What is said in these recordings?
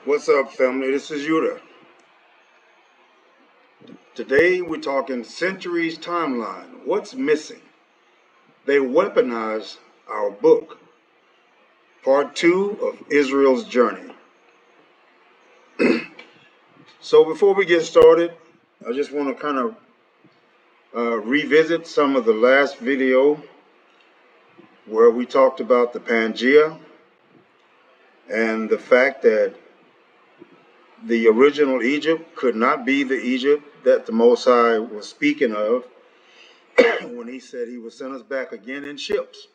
What's up, family? This is Yuda. Today we're talking Centuries Timeline. What's missing? They weaponized our book, part 2 of Israel's journey. So before we get started, I just want to kind of revisit some of the last video where we talked about the Pangea and the fact that the original Egypt could not be the Egypt that the Most High was speaking of when he said he would send us back again in ships.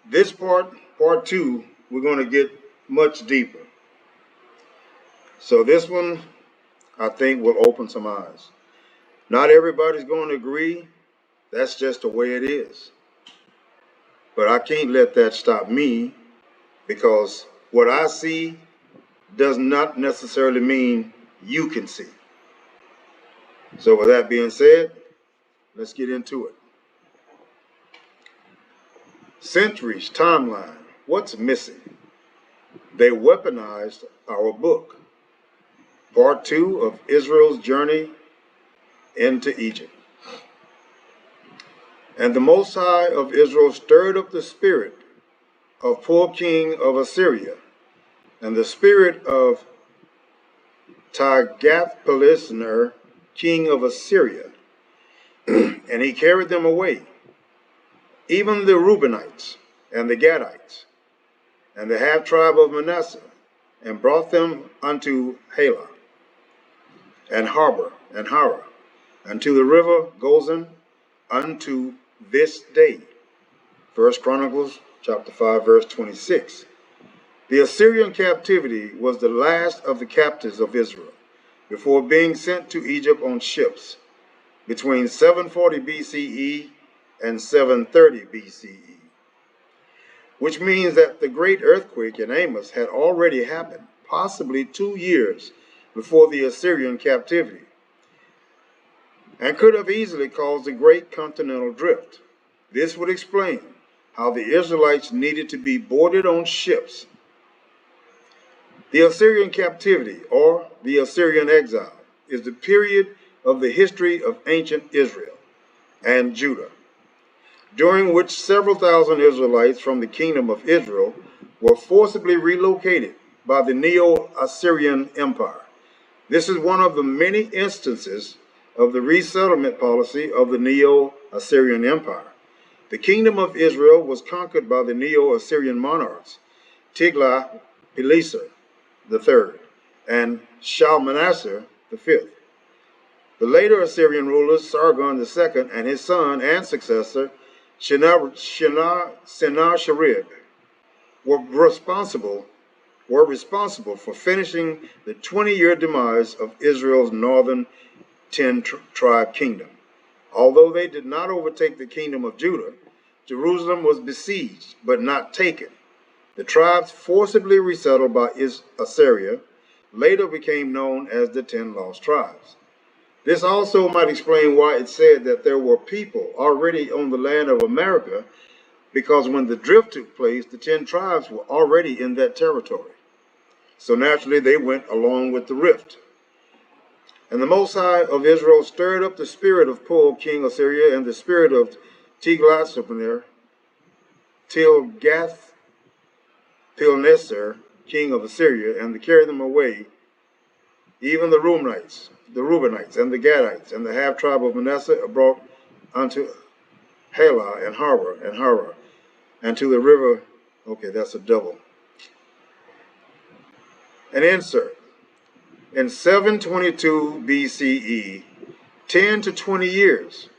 This part 2, we're going to get much deeper. So this one, I think, will open some eyes. Not everybody's going to agree. That's just the way it is. But I can't let that stop me, because what I see does not necessarily mean you can see. So with that being said, let's get into it. Centuries Timeline. What's missing? They weaponized our book. Part 2 of Israel's journey into Egypt. And the Most High of Israel stirred up the spirit of poor king of Assyria, and the spirit of Tiglath-Pileser, king of Assyria, and he carried them away, even the Reubenites and the Gadites, and the half-tribe of Manasseh, and brought them unto Halah, and Harbor, and Hara, unto the river Gozan, unto this day. 1 Chronicles chapter 5, verse 26. The Assyrian captivity was the last of the captives of Israel, before being sent to Egypt on ships between 740 BCE and 730 BCE, which means that the great earthquake in Amos had already happened, possibly 2 years before the Assyrian captivity, and could have easily caused a great continental drift. This would explain how the Israelites needed to be boarded on ships. The Assyrian captivity, or the Assyrian exile, is the period of the history of ancient Israel and Judah, during which several thousand Israelites from the kingdom of Israel were forcibly relocated by the Neo-Assyrian Empire. This is one of the many instances of the resettlement policy of the Neo-Assyrian Empire. The kingdom of Israel was conquered by the Neo-Assyrian monarchs, Tiglath-Pileser III and Shalmaneser V. The later Assyrian rulers, Sargon II and his son and successor, Sennacherib, were responsible for finishing the 20-year demise of Israel's northern 10-tribe kingdom. Although they did not overtake the kingdom of Judah, Jerusalem was besieged but not taken. The tribes forcibly resettled by Assyria later became known as the 10 Lost Tribes. This also might explain why it said that there were people already on the land of America, because when the drift took place, the 10 tribes were already in that territory. So naturally they went along with the rift. And the Most High of Israel stirred up the spirit of poor king Assyria and the spirit of Tiglath-Pileser, king of Assyria, and to carry them away, even the Reubenites, and the Gadites, and the half-tribe of Manasseh are brought unto Halah, and Harbor, and Hara, and to the river. Okay, that's a double. An insert. In 722 BCE, 10 to 20 years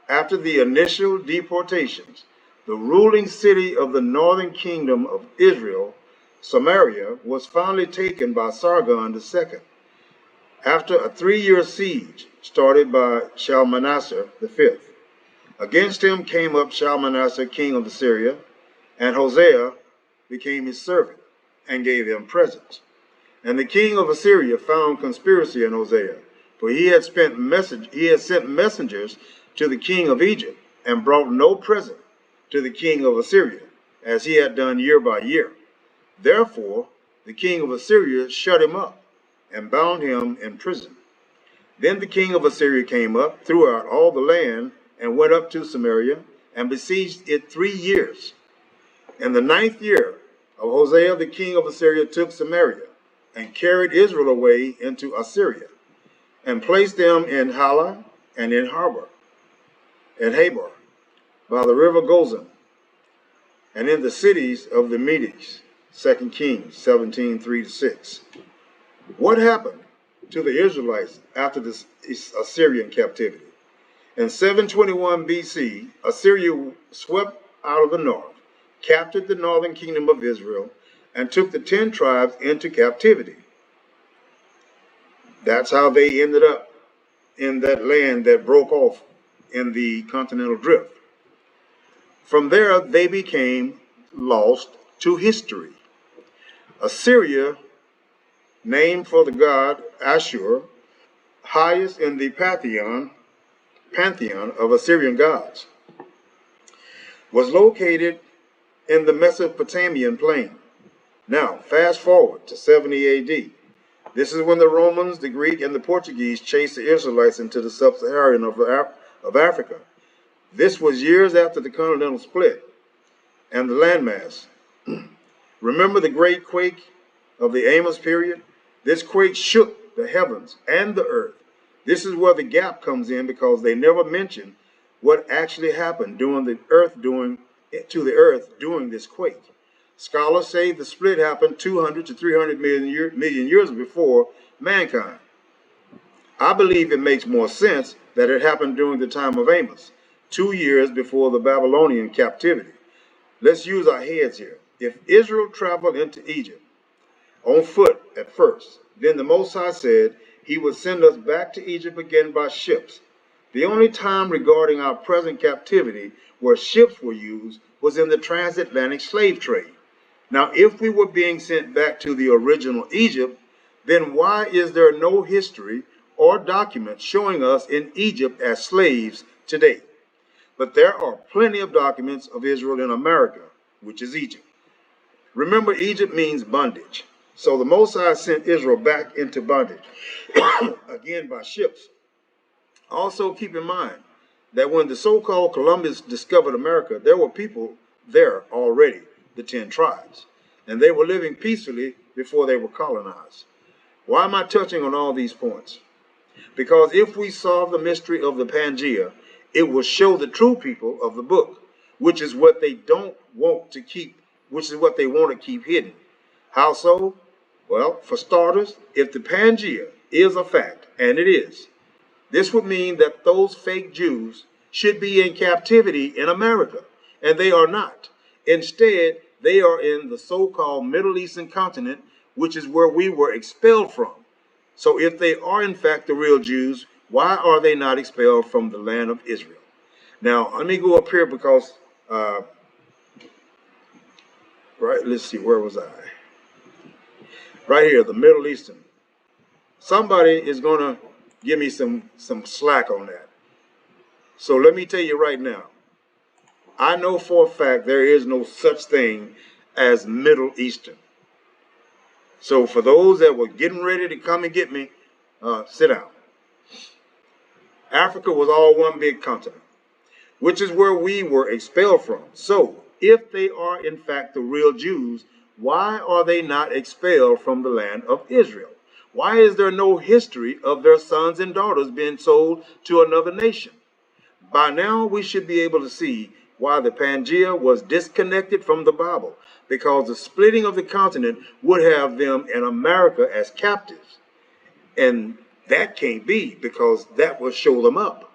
after the initial deportations, the ruling city of the northern kingdom of Israel, Samaria, was finally taken by Sargon II. After a 3-year siege started by Shalmaneser V. Against him came up Shalmaneser, king of Assyria, and Hosea became his servant and gave him presents. And the king of Assyria found conspiracy in Hosea, for he had sent messengers to the king of Egypt and brought no present to the king of Assyria, as he had done year by year. Therefore, the king of Assyria shut him up and bound him in prison. Then the king of Assyria came up throughout all the land and went up to Samaria and besieged it 3 years. In the 9th year of Hosea, the king of Assyria took Samaria and carried Israel away into Assyria and placed them in Hala and in Habor, by the river Gozan, and in the cities of the Medes. 2 Kings 17:3-6. What happened to the Israelites after this Assyrian captivity? In 721 BC, Assyria swept out of the north, captured the northern kingdom of Israel, and took the 10 tribes into captivity. That's how they ended up in that land that broke off in the continental drift. From there, they became lost to history. Assyria, named for the god Ashur, highest in the pantheon of Assyrian gods, was located in the Mesopotamian plain. Now, fast forward to 70 AD. This is when the Romans, the Greek, and the Portuguese chased the Israelites into the sub-Saharan of Africa. This was years after the continental split and the landmass. Remember the great quake of the Amos period? This quake shook the heavens and the earth. This is where the gap comes in, because they never mention what actually happened to the earth during this quake. Scholars say the split happened 200 to 300 million years before mankind. I believe it makes more sense that it happened during the time of Amos, 2 years before the Babylonian captivity. Let's use our heads here. If Israel traveled into Egypt on foot at first, then the Most High said he would send us back to Egypt again by ships. The only time regarding our present captivity where ships were used was in the transatlantic slave trade. Now, if we were being sent back to the original Egypt, then why is there no history or document showing us in Egypt as slaves today? But there are plenty of documents of Israel in America, which is Egypt. Remember, Egypt means bondage. So the Most High sent Israel back into bondage, again by ships. Also keep in mind that when the so-called Columbus discovered America, there were people there already, the 10 tribes, and they were living peacefully before they were colonized. Why am I touching on all these points? Because if we solve the mystery of the Pangea, it will show the true people of the book, which is what they don't want to keep, which is what they want to keep hidden. How so? Well, for starters, if the Pangea is a fact, and it is, this would mean that those fake Jews should be in captivity in America, and they are not. Instead, they are in the so-called Middle Eastern continent, which is where we were expelled from. So if they are in fact the real Jews, why are they not expelled from the land of Israel? Now, let me go up here because, let's see, where was I? Right here, the Middle Eastern. Somebody is going to give me some slack on that. So let me tell you right now, I know for a fact there is no such thing as Middle Eastern. So for those that were getting ready to come and get me, sit down. Africa was all one big continent, which is where we were expelled from. So if they are in fact the real Jews, why are they not expelled from the land of Israel? Why is there no history of their sons and daughters being sold to another nation? By now, we should be able to see why the Pangea was disconnected from the Bible, because the splitting of the continent would have them in America as captives. And that can't be, because that will show them up.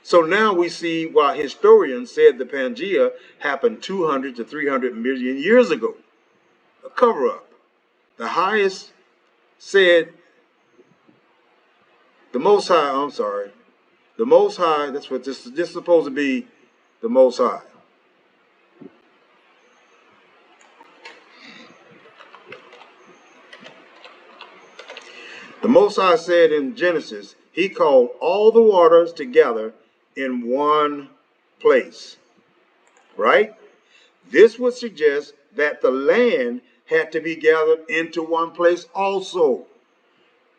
So now we see why historians said the Pangea happened 200 to 300 million years ago. A cover-up. The highest said, the Most High, that's what this is supposed to be, the Most High. The Most High said in Genesis, he called all the waters together in one place, right? This would suggest that the land had to be gathered into one place also.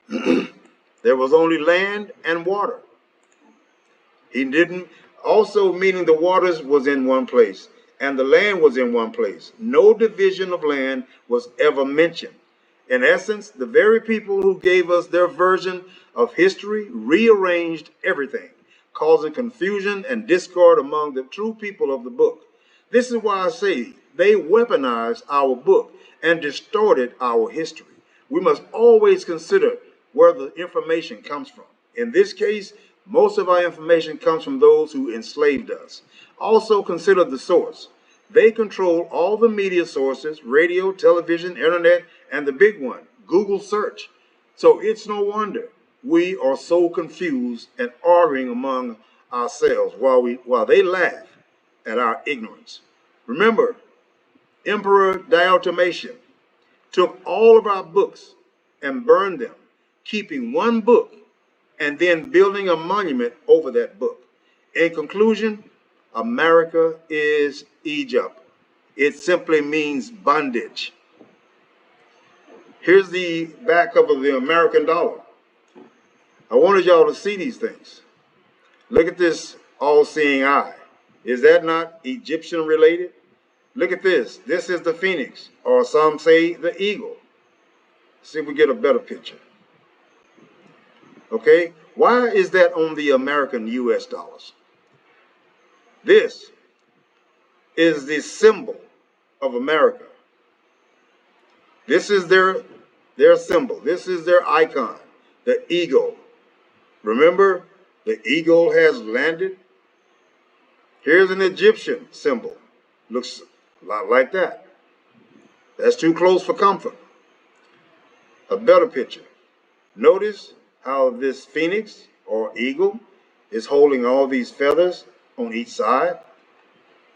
There was only land and water. He didn't, also meaning the waters was in one place and the land was in one place. No division of land was ever mentioned. In essence, the very people who gave us their version of history rearranged everything, causing confusion and discord among the true people of the book. This is why I say they weaponized our book and distorted our history. We must always consider where the information comes from. In this case, most of our information comes from those who enslaved us. Also consider the source. They control all the media sources, radio, television, internet, and the big one, Google search. So it's no wonder we are so confused and arguing among ourselves while they laugh at our ignorance. Remember, Emperor Diocletian took all of our books and burned them, keeping one book and then building a monument over that book. In conclusion, America is Egypt. It simply means bondage. Here's the back of the American dollar. I wanted y'all to see these things. Look at this all-seeing eye. Is that not Egyptian related? Look at this. This is the phoenix, or some say the eagle. See if we get a better picture. Okay, why is that on the American US dollars? This is the symbol of America. This is their symbol. This is their icon, the eagle. Remember, the eagle has landed. Here's an Egyptian symbol. Looks a lot like that. That's too close for comfort. A better picture. Notice how this phoenix or eagle is holding all these feathers on each side,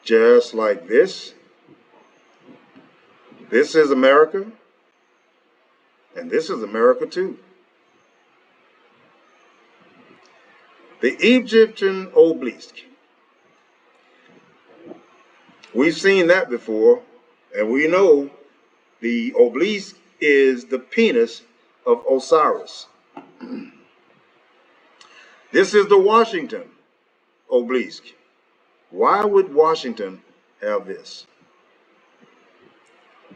just like this. This is America, and this is America too. The Egyptian obelisk. We've seen that before, and we know the obelisk is the penis of Osiris. This is the Washington obelisk. Why would Washington have this?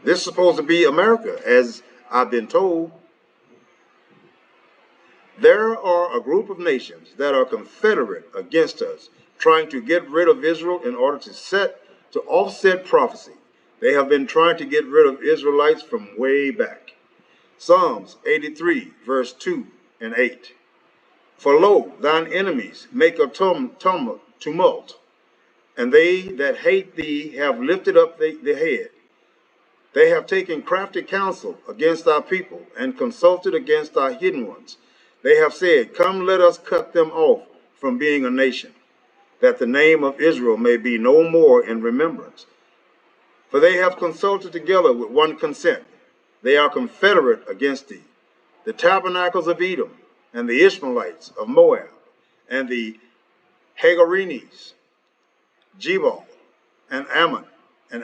This is supposed to be America, as I've been told. There are a group of nations that are confederate against us, trying to get rid of Israel in order to offset prophecy. They have been trying to get rid of Israelites from way back. Psalms 83, verse 2 and 8. For lo, thine enemies make a tumult, and they that hate thee have lifted up the head. They have taken crafty counsel against our people, and consulted against our hidden ones. They have said, come, let us cut them off from being a nation, that the name of Israel may be no more in remembrance. For they have consulted together with one consent. They are confederate against thee. The tabernacles of Edom, and the Ishmaelites of Moab, and the Hagarenes, Jebal, and Ammon, and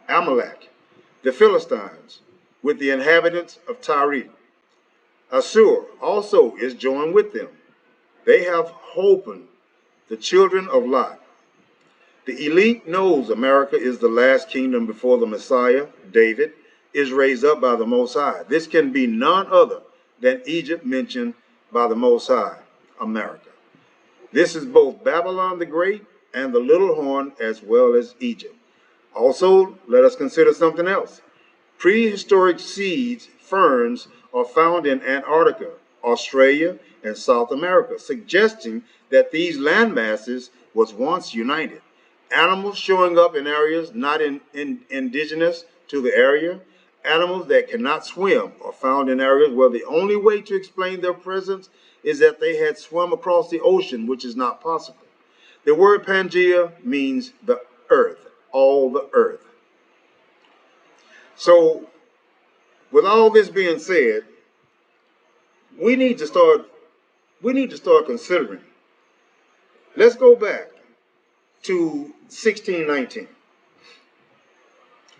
Amalek, the Philistines, with the inhabitants of Tyre. Assur also is joined with them. They have holpen the children of Lot. The elite knows America is the last kingdom before the Messiah, David, is raised up by the Most High. This can be none other than Egypt mentioned by the Most High, America. This is both Babylon the Great and the Little Horn, as well as Egypt. Also, let us consider something else. Prehistoric seeds, ferns, are found in Antarctica, Australia, and South America, suggesting that these land masses was once united. Animals showing up in areas not indigenous to the area. Animals that cannot swim are found in areas where the only way to explain their presence is that they had swum across the ocean, which is not possible. The word Pangea means the earth, all the earth. So, with all this being said, we need to start considering. Let's go back to 1619.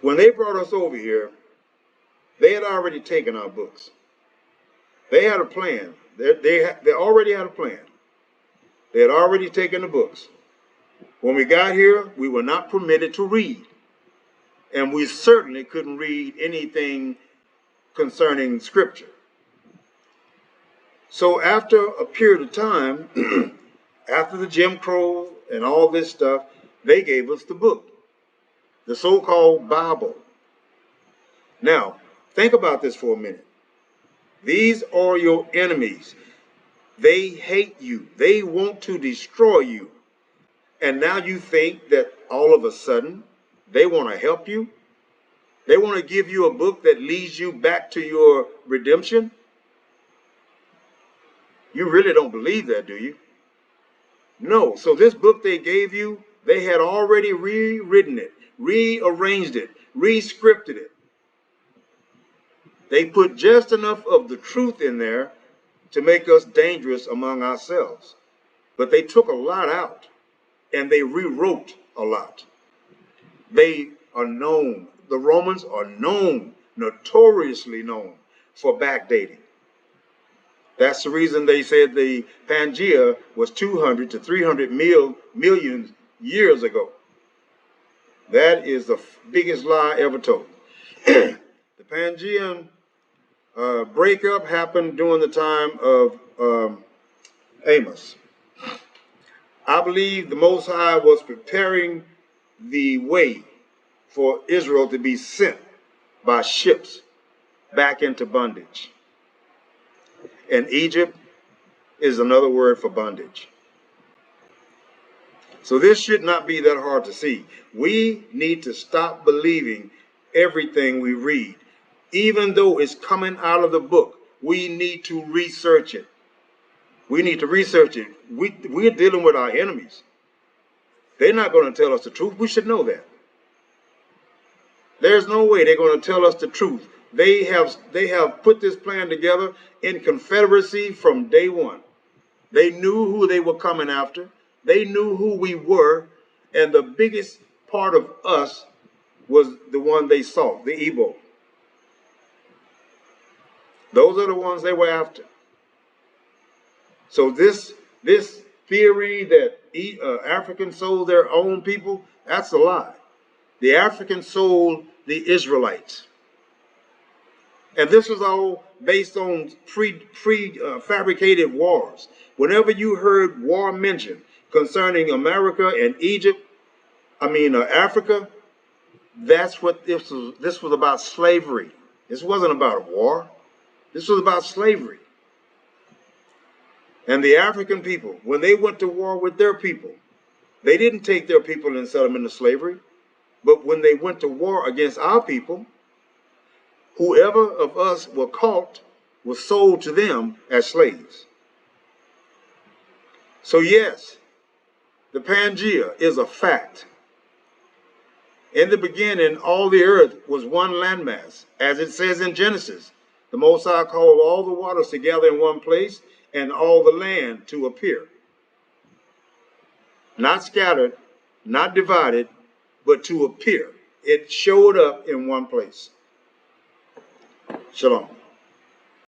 When they brought us over here, they had already taken our books. They had a plan. They already had a plan. They had already taken the books. When we got here, we were not permitted to read. And we certainly couldn't read anything concerning Scripture. So after a period of time, after the Jim Crow and all this stuff, they gave us the book, the so-called Bible. Now, think about this for a minute. These are your enemies. They hate you. They want to destroy you. And now you think that all of a sudden they want to help you? They want to give you a book that leads you back to your redemption? You really don't believe that, do you? No. So this book they gave you, they had already rewritten it, rearranged it, re-scripted it. They put just enough of the truth in there to make us dangerous among ourselves. But they took a lot out, and they rewrote a lot. They are known, the Romans are known, notoriously known, for backdating. That's the reason they said the Pangea was 200 to 300 million years ago. That is the biggest lie ever told. The Pangean breakup happened during the time of Amos. I believe the Most High was preparing the way for Israel to be sent by ships back into bondage. And Egypt is another word for bondage. So this should not be that hard to see. We need to stop believing everything we read. Even though it's coming out of the book, we need to research it. We need to research it. We're dealing with our enemies. They're not going to tell us the truth. We should know that. There's no way they're going to tell us the truth. They have put this plan together in confederacy from day one. They knew who they were coming after. They knew who we were. And the biggest part of us was the one they saw, the Igbo. Those are the ones they were after. So this theory that Africans sold their own people, that's a lie. The Africans sold the Israelites. And this was all based on fabricated wars. Whenever you heard war mentioned concerning America and Africa, that's what this was. This was about slavery. This wasn't about a war. This was about slavery. And the African people, when they went to war with their people, they didn't take their people and sell them into slavery. But when they went to war against our people, whoever of us were caught was sold to them as slaves. So yes, the Pangea is a fact. In the beginning, all the earth was one landmass. As it says in Genesis, the Most High called all the waters together in one place and all the land to appear. Not scattered, not divided, but to appear. It showed up in one place. Shalom.